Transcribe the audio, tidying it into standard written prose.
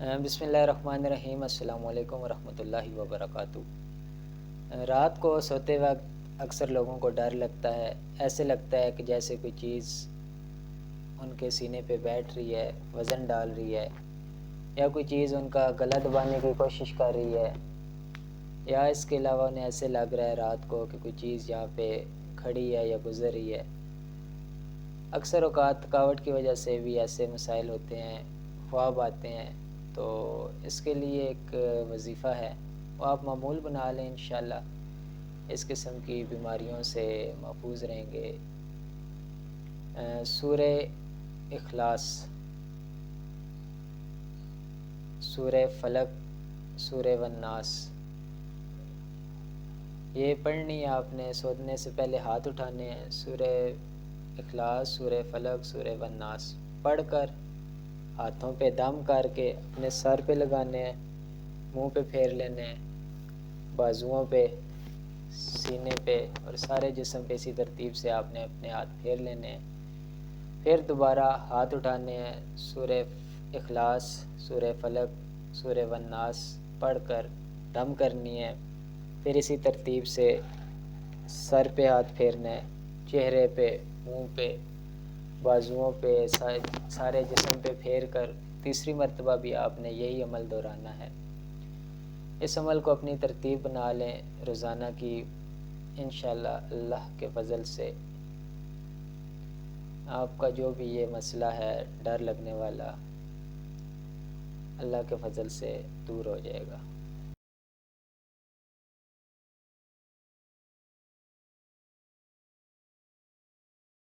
بسم اللہ الرحمن الرحیم۔ السلام علیکم ورحمۃ اللہ وبرکاتہ۔ رات کو سوتے وقت اکثر لوگوں کو ڈر لگتا ہے، ایسے لگتا ہے کہ جیسے کوئی چیز ان کے سینے پہ بیٹھ رہی ہے، وزن ڈال رہی ہے، یا کوئی چیز ان کا گلا دبانے کی کوشش کر رہی ہے، یا اس کے علاوہ انہیں ایسے لگ رہا ہے رات کو کہ کوئی چیز یہاں پہ کھڑی ہے یا گزر رہی ہے۔ اکثر اوقات تھکاوٹ کی وجہ سے بھی ایسے مسائل ہوتے ہیں، خواب آتے ہیں، تو اس کے لیے ایک وظیفہ ہے، وہ آپ معمول بنا لیں، انشاءاللہ اس قسم کی بیماریوں سے محفوظ رہیں گے۔ سورہ اخلاص، سورہ فلق، سورہ والناس، یہ پڑھنی ہے آپ نے۔ سونے سے پہلے ہاتھ اٹھانے ہیں، سورہ اخلاص، سورہ فلق، سورہ والناس پڑھ کر ہاتھوں پہ دم کر کے اپنے سر پہ لگانے ہیں، منہ پہ پھیر لینے ہیں، بازوؤں پہ، سینے پہ اور سارے جسم پہ اسی ترتیب سے آپ نے اپنے ہاتھ پھیر لینے ہیں۔ پھر دوبارہ ہاتھ اٹھانے ہیں، سورہ اخلاص، سورہ فلق، سورہ والناس پڑھ کر دم کرنی ہے۔ پھر اسی ترتیب سے سر پہ ہاتھ پھیرنا ہے، چہرے پہ، منہ پہ، بازوؤں پہ، سارے جسم پہ پھیر کر تیسری مرتبہ بھی آپ نے یہی عمل دہرانا ہے۔ اس عمل کو اپنی ترتیب بنا لیں روزانہ کی، انشاءاللہ اللہ کے فضل سے آپ کا جو بھی یہ مسئلہ ہے ڈر لگنے والا، اللہ کے فضل سے دور ہو جائے گا۔